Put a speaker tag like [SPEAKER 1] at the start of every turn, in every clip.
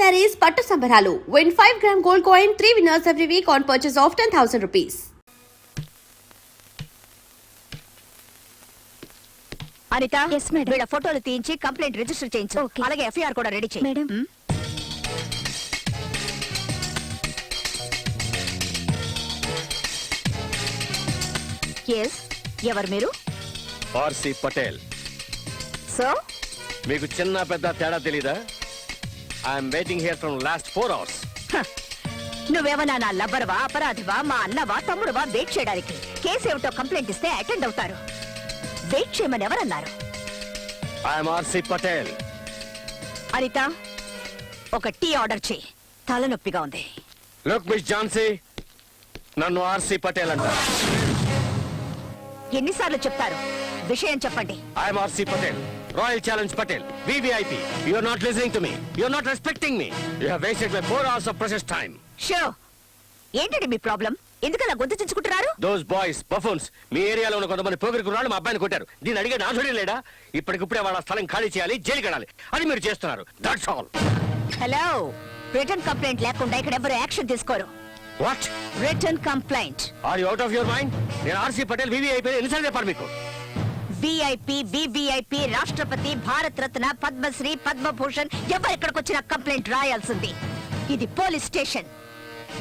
[SPEAKER 1] sarees పట్టు సంబరాలు. Win 5-gram gold coin, 3 winners every week on purchase of 10,000 rupees.
[SPEAKER 2] Anitha,
[SPEAKER 3] Yes, madam.
[SPEAKER 2] వీళ్ళ ఫోటోలు తీయించి complaint register చేయించు.
[SPEAKER 3] Okay.
[SPEAKER 2] అలాగే ఎఫ్ఐఆర్ కూడా రెడీ చేయి.
[SPEAKER 3] మేడం
[SPEAKER 2] ఎస్, ఎవరు మీరు?
[SPEAKER 4] ఆర్సి పటేల్.
[SPEAKER 2] సో
[SPEAKER 4] మీకు చిన్న పెద్ద తేడా తెలీదా? I'm waiting here from last 4 hours.
[SPEAKER 2] నువ్వేమన్నా నా లబ్బర్వా, అపరాధివా, మా అన్నవా, తమ్ముడువా వెయిట్ చేయడానికి? కేసు ఏమిటో కంప్లైంట్ ఇస్తే అటెండ్ అవుతారు. వెయిట్ చేయమని ఎవరన్నారు?
[SPEAKER 4] I'm RC Patel.
[SPEAKER 2] అనిత, ఒక టీ ఆర్డర్ చేయి. తలనొప్పిగా ఉంది.
[SPEAKER 4] లుక్ మిస్ ఝాన్సీ, నన్ను ఆర్సి పటేల్ అంటారు.
[SPEAKER 2] ఎన్నిసార్లు చెప్తారు? విషయం చెప్పండి.
[SPEAKER 4] I'm RC Patel, royal challenge Patel, VVIP. You are not listening to me. You are not respecting me. You have wasted my 4 hours of precious time.
[SPEAKER 2] షో, ఏంటండి మీ ప్రాబ్లం? ఎందుకలా గొంతు చించుకుంటున్నారు?
[SPEAKER 4] దోస్ బాయ్స్ బఫూన్స్ మీ ఏరియాలో ఉన్న కొంతమంది పోగిరి కుర్రాళ్ళు మా అబ్బాయిని కొట్టారు. దీన్ని అడిగే నాథుడే లేడా? ఇప్పటికిప్పుడే వాళ్ళ స్థలం ఖాళీ చేయాలి, జైలుకి వెళ్ళాలి. అది మీరు చేస్తున్నారు. That's all.
[SPEAKER 2] Hello, return complaint లేకుండా ఇక్కడ ఎవరు యాక్షన్ తీసుకోరు.
[SPEAKER 4] What?
[SPEAKER 2] Return complaint.
[SPEAKER 4] Are you out of your mind? నేను ఆర్సి పటేల్ వివిఐపి ఎన్నిసార్లు చెప్పాను మీకు?
[SPEAKER 2] విఐపి, వివిఐపి, రాష్ట్రపతి, భారత రత్న, పద్మశ్రీ, పద్మభూషణ్ ఎవరు ఇక్కడికి వచ్చిన కంప్లైంట్ రాయాల్సింది. ఇది పోలీస్ స్టేషన్.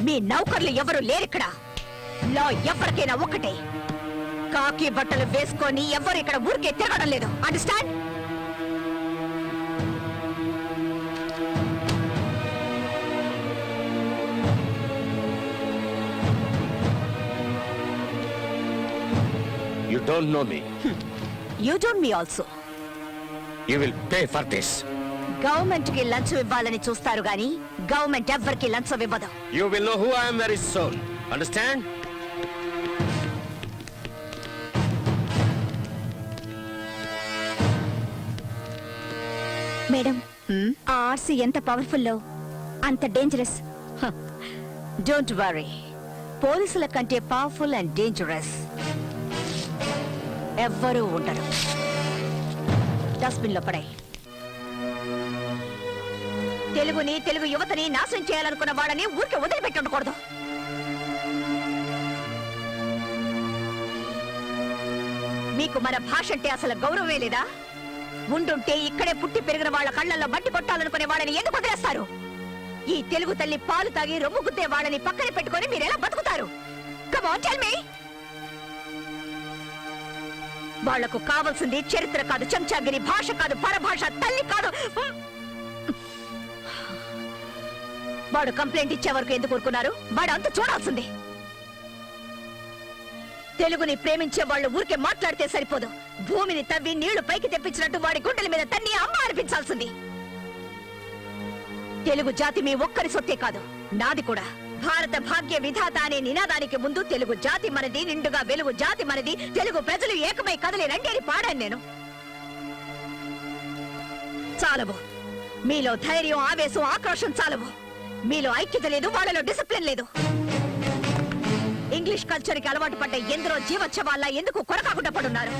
[SPEAKER 2] మీ నౌకర్లు ఎవరు లేరిక్కడ. లా ఎవరికైనా ఒకటే. కాకి బట్టలు వేసుకొని ఎవరు ఇక్కడ ఊరికే తిరగడం లేదు. Understand?
[SPEAKER 4] You don't know me.
[SPEAKER 2] You don't me also.
[SPEAKER 4] You will pay for this.
[SPEAKER 2] Government కి లంచం ఇవ్వాలని చూస్తారు గాని గవర్నమెంట్ ఎవ్వరికి లంచం ఇవ్వదు.
[SPEAKER 4] You will know who I am very soon. Understand?
[SPEAKER 3] Madam ఆ ఆర్సీ ఎంత పవర్ఫుల్లో అంత డేంజరస్.
[SPEAKER 2] డోంట్ వరీ, పోలీసుల కంటే పవర్ఫుల్ అండ్ డేంజరస్ ఎవ్వరూ ఉండరు. డస్ట్బిన్ లో పడాయి. తెలుగుని, తెలుగు యువతని నాశనం చేయాలనుకున్న వాళ్ళని ఊరికే వదిలిపెట్టి ఉండకూడదు. మీకు మన భాష అంటే అసలు గౌరవమే లేదా? ఉండుంటే ఇక్కడే పుట్టి పెరిగిన వాళ్ళ కళ్ళల్లో బట్టి కొట్టాలనుకునే వాళ్ళని ఎందుకు వదిలేస్తారు? ఈ తెలుగు తల్లి పాలు తాగి రొమ్ము గుద్దే వాళ్ళని పక్కన పెట్టుకొని మీరెలా బతుకుతారు? Come on tell me. వాళ్లకు కావాల్సింది చరిత్ర కాదు, చెంచాగిరి, భాష కాదు, పరభాష, తల్లి కాదు. వాడు కంప్లైంట్ ఇచ్చే వరకు ఎందుకు ఊరుకున్నారు? వాడు అంత చూడాల్సింది. తెలుగుని ప్రేమించే వాళ్ళు ఊరికే మాట్లాడితే సరిపోదు. భూమిని తవ్వి నీళ్లు పైకి తెప్పించినట్టు వాడి గుండెల మీద తన్ని అమ్మ అనిపించాల్సింది. తెలుగు జాతి మీ ఒక్కరి సొత్తే కాదు, నాది కూడా. భారత భాగ్య విధాత అనే నినాదానికి ముందు తెలుగు జాతి మనది, నిండుగా వెలుగు జాతి మనది, తెలుగు ప్రజలు ఏకమై కదలి రండి అని పాడాను నేను. చాలవు. మీలో ధైర్యం, ఆవేశం, ఆక్రోశం చాలవు. మీలో ఐక్యత లేదు, వాళ్ళలో డిసిప్లిన్ లేదు. ఇంగ్లీష్ కల్చర్ కి అలవాటు పడ్డ ఎందరో జీవోత్సవాల్లా ఎందుకు కొరకాకుండా పడున్నారు?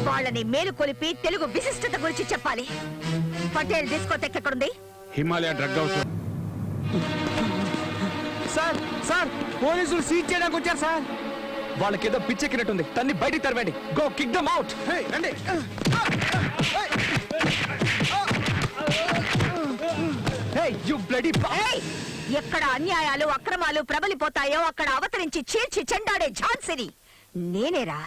[SPEAKER 2] వాళ్ళని మేలుకొలిపి తెలుగు విశిష్టత గురించి చెప్పాలి. పటేల్ డిస్కోటెక్ ఎక్కడుంది?
[SPEAKER 5] Himalaya drug house.
[SPEAKER 6] Sir sir, పోలీసులు సీజ్ చేయడానికి వచ్చారు సార్. వాళ్ళకేదో పిచ్చెక్కినట్టుంది. తన్ని బయటికి తరవండి. Go kick them out. రండి. You bloody.
[SPEAKER 2] ఎక్కడ అన్యాయాలు, అక్రమాలు ప్రబలిపోతాయో అక్కడ అవతరించి చీల్చి చెండాడే ఝాన్సీని నేనేరా.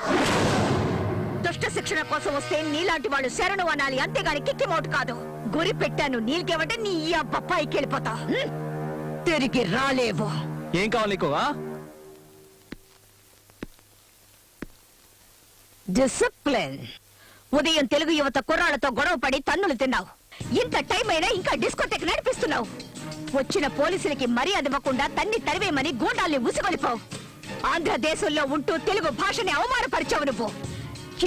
[SPEAKER 2] దుష్ట శిక్షణ కోసం వస్తే నీలాంటి వాళ్ళు శరణు అనాలి, అంతేగాని కిక్కిమౌట్ కాదు. గురి పెట్టాను నీళ్ళకేమంటే నీ అబ్బ పైకి వెళ్ళిపోతా. తిరిగి రాలేవు.
[SPEAKER 6] ఏం కావాలి నీకు?
[SPEAKER 2] డిసిప్లిన్. ఉదయం తెలుగు యువత కుర్రాళ్లతో గొడవ పడి తన్నులు తిన్నావు. ఇంత టైం అయినా ఇంకా డిస్కోటెక్ నడిపిస్తున్నావు. వచ్చిన పోలీసులకి మర్యాద ఇవ్వకుండా తన్ని తరివేమని గూండాల్ని ఉసిగొలిపావు. ఆంధ్రదేశంలో ఉంటూ తెలుగు భాషని అవమానపరిచావు నువ్వు.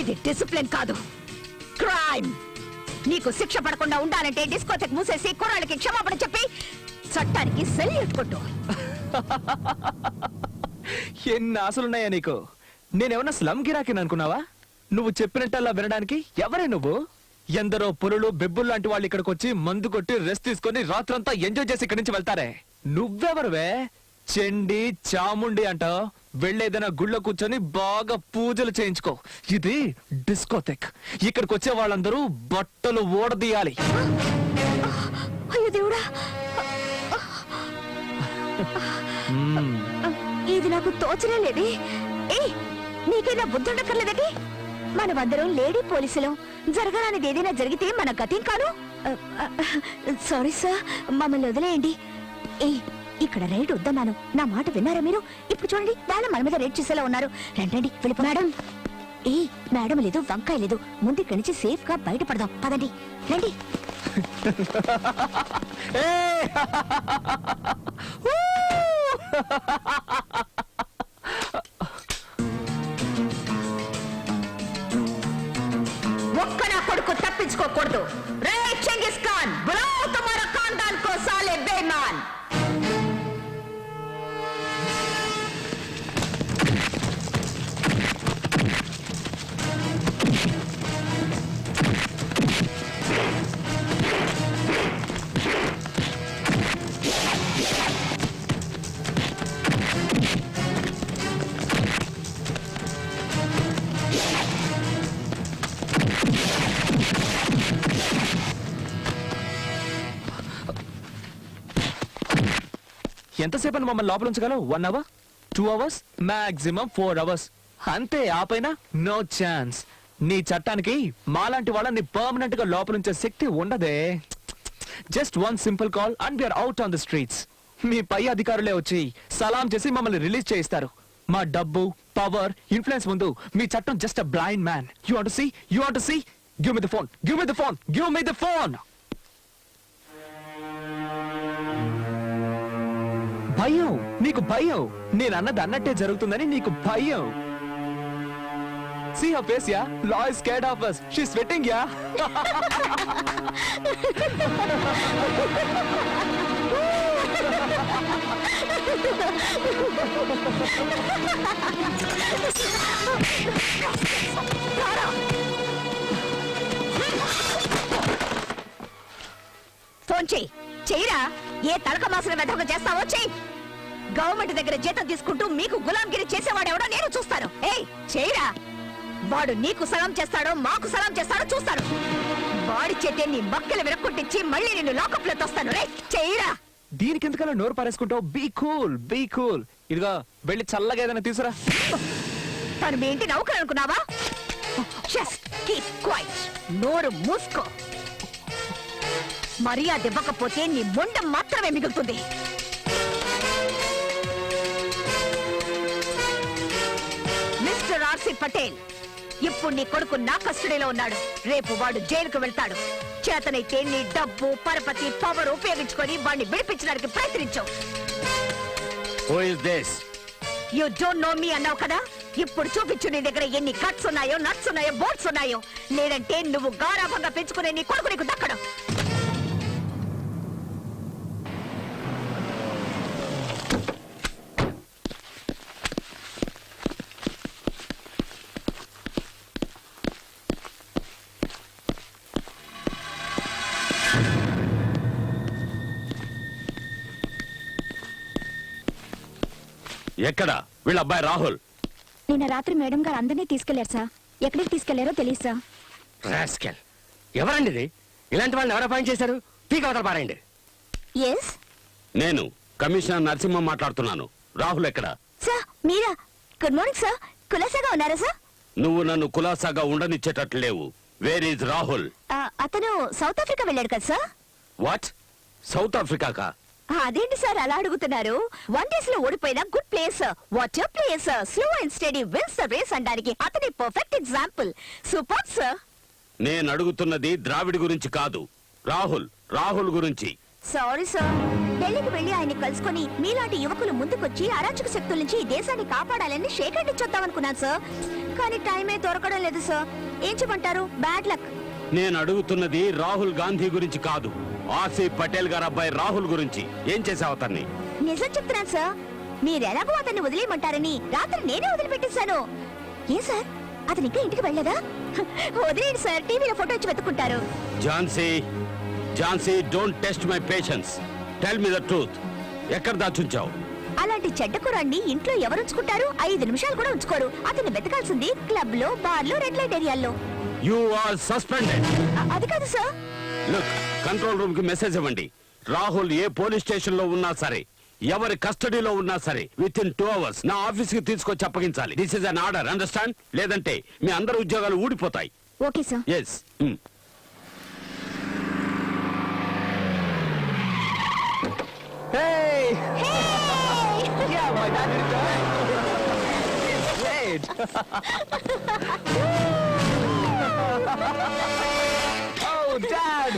[SPEAKER 2] ఇది డిసిప్లిన్ కాదు, క్రైమ్. నీకు శిక్ష పడకుండా ఉండాలంటే డిస్కోటెక్ మూసేసి కుర్రాళ్ళకి క్షమాపణ చెప్పి చట్టానికి సెల్యూట్ కొట్టు.
[SPEAKER 6] ఎన్ని ఆశలున్నాయా నీకు? నేనేమన్నా స్లమ్ గిరాకీని అనుకున్నావా? నువ్వు చెప్పినట్టల్లా వినడానికి ఎవరే నువ్వు? ఎందరో పులులు బెబ్బులు లాంటి వాళ్ళు ఇక్కడికి వచ్చి మందు కొట్టి రెస్ట్ తీసుకొని రాత్రంతా ఎంజాయ్ చేసి ఇక్కడి నుంచి వెళ్తారే. నువ్వెవరువే? చెండి చాముండి అంట. వెళ్ళేదైనా గుళ్ళో కూర్చొని బాగా పూజలు చేయించుకో. ఇది డిస్కోథెక్. ఇక్కడికి వచ్చే వాళ్ళందరూ బట్టలు ఓడదీయాలి.
[SPEAKER 3] అయ్యో దేవుడా, ఇది నాకు తోచనే లేదే. ఏయ్, నీకైనా బుద్ధుండక్కర్లేదటి? మనమందరం లేడీ పోలీసులు. జరగరానిది ఏదైనా జరిగితే మన గతేం కాదు. సారీ సార్, మమ్మల్ని వదిలేయండి. ఏ, ఇక్కడ రైడ్ వద్దన్నాను. నా మాట విన్నారా మీరు? ఇప్పుడు చూడండి, వాళ్ళ మన మీద రైడ్ చేసేలా ఉన్నారు. రండి వెళ్ళిపో. మేడం, ఏ మేడం లేదు, వంకాయ లేదు. ముందు ఇక్కడి నుంచి సేఫ్ గా బయటపడదాం. పదండి, రండి.
[SPEAKER 2] ఒక్క నా కొడుకు తప్పించుకోకూడదు. రే చెంగిస్ ఖాన్, బులాओ तुम्हारा खानदान को साले बेईमान.
[SPEAKER 6] ఎంతసేపు మమ్మల్ని లోపల ఉంచగలవు? 1 hour, 2 hours, మాక్సిమం 4 hours. అంతే, ఆపైనా నో ఛాన్స్. నీ చట్టానికి మాలాంటి వాళ్ళని పర్మనెంట్ గా లోపలుంచే శక్తి ఉండదే. Just 1 simple call and we're out on the streets. మీ పై అధికారులే వచ్చి సలాం చేసి మమ్మల్ని రిలీజ్ చేయిస్తారు. మా డబ్బు, పవర్, ఇన్ఫ్లుయెన్స్ ముందు మీ చట్టం just a blind man. You want to see? You want to see? Give me the phone, give me the phone, give me the phone. భయం, నీకు భయం. నేను అన్నది అన్నట్టే జరుగుతుందని నీకు భయం. See her face, yeah? Law is scared of us. She's sweating, yeah?
[SPEAKER 2] Phone చెయ్యి. చెయ్యరా. ఏ తలక మాసిన వెధవగా చేస్తావో చెయ్యి. గవర్నమెంట్ దగ్గర జీతం తీసుకుంటూ మీకు గులాంగిరి చేసేవాడు ఎవడో నేను చూస్తాను. ఏయ్, చెయ్యరా. వాడు నీకు సలాం చేస్తాడో మాకు సలాం చేస్తాడో చూస్తాను. వాడి చేతే నీ మక్కలు విరక్కొట్టించి మళ్ళీ నిన్ను లాకప్ లో తోస్తాను. రే, చెయ్యరా.
[SPEAKER 6] దీనికి ఎందుకలా నోరు పారేసుకుంటావు? Be cool, be cool. ఇదిగో వెళ్ళి చల్లగా ఏదైనా తీసురా.
[SPEAKER 2] తను మీ ఇంటి నౌకరు అనుకున్నావా? Just keep quiet. నోరు మూసుకో. మర్యాద ఇవ్వకపోతే నీ మొండం మాత్రమే మిగులుతుంది. మిస్టర్ ఆర్సి పటేల్, ఇప్పుడు నీ కొడుకు నా కస్టడీలో ఉన్నాడు. రేపు వాడు జైలుకు వెళ్తాడు. చేతనైతే నీ డబ్బు, పరపతి, పవర్ ఉపయోగించుకొని వాడిని విడిపించడానికి ప్రయత్నించు.
[SPEAKER 4] Who is this?
[SPEAKER 2] You don't know me అన్నావు కదా. ఇప్పుడు చూపించు నీ దగ్గర ఎన్ని కట్స్ ఉన్నాయో, నట్స్ ఉన్నాయో, బోట్స్ ఉన్నాయో. లేదంటే నువ్వు గారాభంగా పెంచుకునే నీ కొడుకు నీకు దక్కడు.
[SPEAKER 4] ఎక్కడ వీళ్ళ అబ్బాయి రాహుల్?
[SPEAKER 3] నిన్న రాత్రి మేడం గారు అందరినీ తీసుకెళ్లారు సార్. ఎక్కడికి తీసుకెళ్లారో తెలియదు సార్.
[SPEAKER 4] రాస్కెల్. ఎవరండి ఇది? ఇలాంటి వాళ్ళని ఎవరు అపాయింట్ చేశారు? పీక్ అవతల పారండి.
[SPEAKER 3] ఎస్
[SPEAKER 4] నేను కమిషనర్ నరసింహ మాట్లాడుతున్నాను. రాహుల్ ఎక్కడ?
[SPEAKER 3] సార్, మీరా? Good morning sir. కులాసాగా ఉన్నారా సార్?
[SPEAKER 4] నువ్వు నన్ను కులాసాగా ఉండనిచ్చేటట్లు లేవు. Where is Rahul?
[SPEAKER 3] అతను సౌత్ ఆఫ్రికా వెళ్ళాడు కదా సార్.
[SPEAKER 4] వాట్? సౌత్ ఆఫ్రికాకా?
[SPEAKER 2] అదేంటి సార్ అలా అడుగుతున్నారు? 1 days లో ఓడిపోయిన good place. What your place? Slow and steady wins the race అనడానికి అతని పర్ఫెక్ట్ ఎగ్జాంపుల్. Super sir.
[SPEAKER 4] నేను అడుగుతున్నది ద్రావిడ్ గురించి కాదు, రాహుల్ గురించి.
[SPEAKER 3] Sorry sir. ఢిల్లీకి వెళ్లి ఆయన కలుసుకొని మీలాంటి యువకులు ముందుకొచ్చి అరాచక శక్తుల నుంచి ఈ దేశాన్ని కాపాడాలని షేక్ హ్యాండ్ ఇచ్చొద్దాం అనుకున్నాను సార్. కానీ టైమే దొరకడం లేదు సార్. ఏం చెప్పంటారు? Bad luck.
[SPEAKER 4] నేను అడుగుతున్నది రాహుల్ గాంధీ గురించి కాదు, ఆర్సీ పటేల్ గారు అబ్బాయి రాహుల్ గురించి. ఏం చేసావు అతన్ని?
[SPEAKER 3] నిజం చెప్తున్నాను సార్. మీరెలాగో అతన్ని వదిలేయమంటారని రాత్రి నేనే వదిలిపెట్టేశాను. ఏ సార్, అతను ఇంకా ఇంటికి వెళ్ళలేదా? వదిలేండి సార్, టీవీలో ఫోటో వచ్చి వెతుకుంటారు.
[SPEAKER 4] Jhansi don't test my patience. Tell me the truth. ఎక్కడ దాచుంచావు?
[SPEAKER 3] అలాంటి చెడ్డ కురాన్ని ఇంట్లో ఎవరు ఉంచుకుంటారు? 5 నిమిషాలు కూడా ఉంచుకోరు. అతన్ని వెతకాల్సింది క్లబ్ లో, బార్ లో, రెడ్ లైట్ ఏరియాల్లో.
[SPEAKER 4] You are suspended.
[SPEAKER 3] అది కాదు సార్.
[SPEAKER 4] లుక్, కంట్రోల్ రూమ్ కి మెసేజ్ ఇవ్వండి. రాహుల్ ఏ పోలీస్ స్టేషన్ లో ఉన్నా సరే, ఎవరి కస్టడీలో ఉన్నా సరే, విత్ ఇన్ 2 hours నా ఆఫీస్ కి తీసుకొచ్చి అప్పగించాలి. This is an order, understand? లేదంటే మీ అందరి ఉద్యోగాలు ఊడిపోతాయి.
[SPEAKER 3] Okay sir.
[SPEAKER 4] Yes.
[SPEAKER 6] Hey! Yeah, my dad returned. Great. Oh, Dad!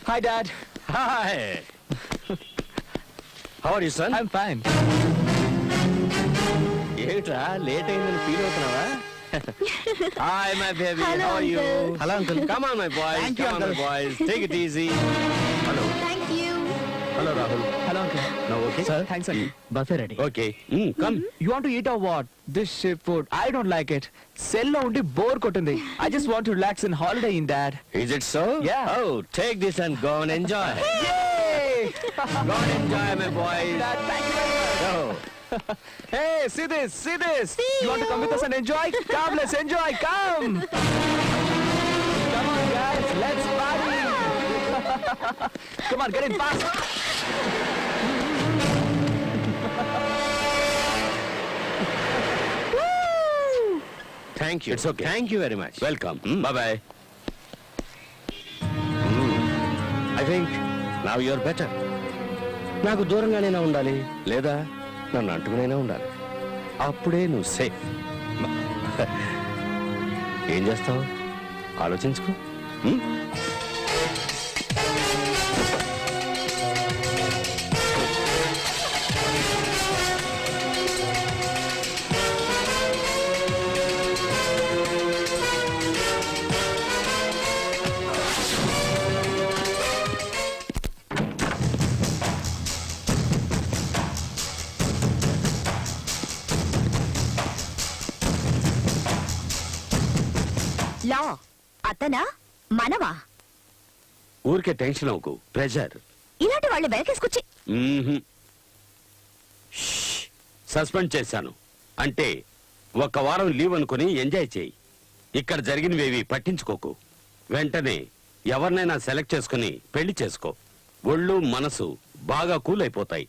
[SPEAKER 6] Hi, Dad.
[SPEAKER 4] Hi. How are you son?
[SPEAKER 6] I'm fine.
[SPEAKER 4] ఏమిట్రా లేట్ అయిందని ఫీల్ అవుతున్నావా? Hi my baby,
[SPEAKER 3] Hello,
[SPEAKER 4] how are you?
[SPEAKER 3] uncle.
[SPEAKER 4] Hello uncle. Come on my boys,
[SPEAKER 6] Thank you,
[SPEAKER 4] come on my
[SPEAKER 6] uncle.
[SPEAKER 4] Boys, take it easy. Hello.
[SPEAKER 3] Thank you.
[SPEAKER 4] Hello Rahul.
[SPEAKER 6] Hello, Uncle.
[SPEAKER 4] No okay?
[SPEAKER 6] Sir, thanks, Uncle. Buffet ready.
[SPEAKER 4] Okay. Come.
[SPEAKER 6] You want to eat or what? This ship food, I don't like it. Cell లో ఉండి bore కొట్టింది. I just want to relax and holiday in Dad.
[SPEAKER 4] Is it so?
[SPEAKER 6] Yeah.
[SPEAKER 4] Oh, take this and go and enjoy.
[SPEAKER 6] Yay!
[SPEAKER 4] Go and enjoy, my boys.
[SPEAKER 6] Dad, thank you very much.
[SPEAKER 4] Go.
[SPEAKER 6] Hey, see this, see this. You want to come with us and enjoy? Come, let's enjoy, come. Come on, guys, let's party. Come on, get in fast.
[SPEAKER 4] Thank you. It's okay. Thank you very much. Welcome. Bye-bye. I think now you're better. నాకు దూరంగానైనా ఉండాలి, లేదా నన్ను అంటుకునైనా ఉండాలి. అప్పుడే నువ్వు safe. ఏం చేస్తావు? ఆలోచించుకో.
[SPEAKER 3] లా అతనా మనవా?
[SPEAKER 4] ఊరికే టెన్షన్ అవ్వకు. ప్రెషర్.
[SPEAKER 3] ఇలాంటి వాళ్ళు వెనకేసుకొచ్చి
[SPEAKER 4] సస్పెండ్ చేశాను. అంటే 1 వారం లీవ్ అనుకుని ఎంజాయ్ చేయి. ఇక్కడ జరిగినవేవి పట్టించుకోకు. వెంటనే ఎవరినైనా సెలెక్ట్ చేసుకుని పెళ్లి చేసుకో. ఒళ్ళు మనసు బాగా కూల్ అయిపోతాయి.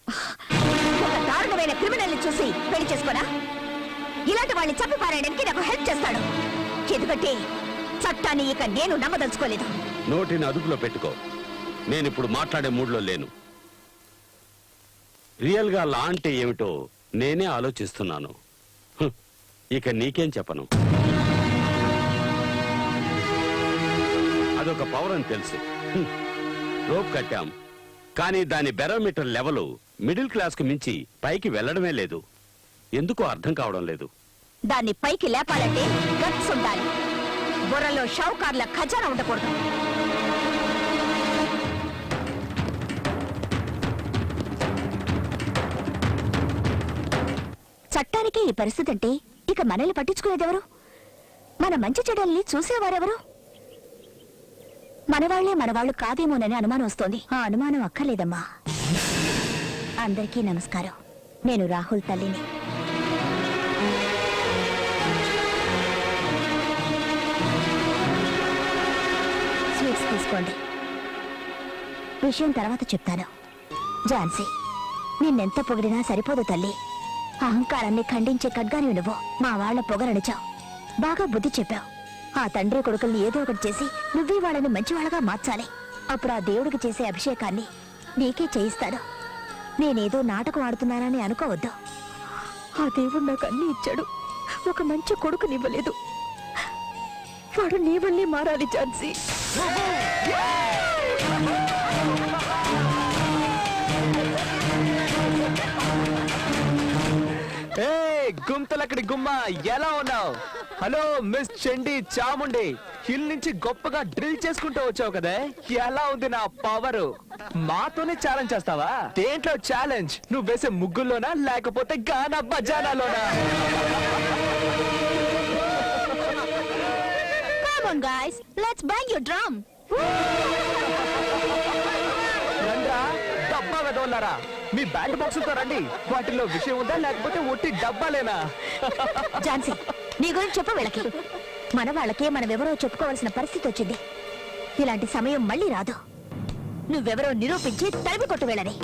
[SPEAKER 3] ఒక దారుణమైన క్రిమినల్ చూసి పెళ్లి చేసుకోరా? ఇలాంటి వాళ్ళని చంపి పారేయడానికి నాకు హెల్ప్ చేస్తాడు. ఎందుకంటే చట్టాన్ని ఇక నేను నమ్మదలుచుకోలేదు.
[SPEAKER 4] నోటిని అదుపులో పెట్టుకో. నేనిప్పుడు మాట్లాడే మూడ్లో లేను. రియల్ గా లా అంటే ఏమిటో నేనే ఆలోచిస్తున్నాను. ఇక నీకేం చెప్పను. అదొక పవర్ అని తెలుసు. రోప్ కట్టాం, కానీ దాని బెరోమీటర్ లెవెల్ మిడిల్ క్లాస్ కు మించి పైకి వెళ్ళడమే లేదు. ఎందుకో అర్థం కావడం లేదు.
[SPEAKER 3] దాన్ని పైకి లేపాలంటే గట్స్ ఉండాలి. బుర్రలో షౌకార్ల ఖజానా ఉండకూడదు. చట్టానికి ఈ పరిస్థితి అంటే ఇక మనల్ని పట్టించుకునేదెవరు? మన మంచి చెడ్డల్ని చూసేవారెవరు? మనవాళ్లే మనవాళ్లు కాదేమోనని అనుమానం వస్తోంది. ఆ అనుమానం అక్కర్లేదమ్మా. అందరికీ నమస్కారం. నేను రాహుల్ తల్లిని. స్వీట్స్ తీసుకోండి. విషయం తర్వాత చెప్తాను. ఝాన్సీ, నిన్నెంత పొగిడినా సరిపోదు తల్లి. అహంకారాన్ని ఖండించే ఖడ్గాని నువ్వు. మా వాళ్ల పొగరనిచావు, బాగా బుద్ధి చెప్పావు. ఆ తండ్రి కొడుకుల్ని ఏదో ఒకటి చేసి నువ్వే వాళ్ళని మంచివాళ్ళగా మార్చాలి. అప్పుడు ఆ దేవుడికి చేసే అభిషేకాన్ని నీకే చేయిస్తాను. నేనేదో నాటకం ఆడుతున్నానని అనుకోవద్దు. ఆ దేవుడు నాకు అన్ని ఇచ్చాడు, ఒక మంచి కొడుకునివ్వలేదు. వాడు నీ వల్లే మారాలి ఝాన్సీ.
[SPEAKER 6] Hey, గుంతలక్కడి గుమ్మ ఎలా ఉన్నావు? హలో మిస్ చండి చాముండి, హిల్ నుంచి గొప్పగా డ్రిల్ చేసుకుంటూ వచ్చావు కదే, ఎలా ఉంది నా పవర్? మాతోనే ఛాలెంజ్ చేస్తావా? దేంట్లో ఛాలెంజ్? నువ్వు వేసే ముగ్గుల్లోనా లేకపోతే గానా బజానాలోనా?
[SPEAKER 3] Come on, guys. Let's bang your drum.
[SPEAKER 6] రండ్రా, డబ్బా వెదవలారా, మీ బ్యాండ్ బాక్సులతో రండి. వాటిలో విషయం ఉందా లేకపోతే ఒట్టి డబ్బాలేనా?
[SPEAKER 3] ఝాన్సీ, నీ గురించి చెప్పు వీళ్ళకి. మన వాళ్ళకి మనమెవరో చెప్పుకోవాల్సిన పరిస్థితి వచ్చింది. ఇలాంటి సమయం మళ్ళీ రాదు. నువ్వెవరో నిరూపించి తరిమి కొట్టు వీళ్ళని.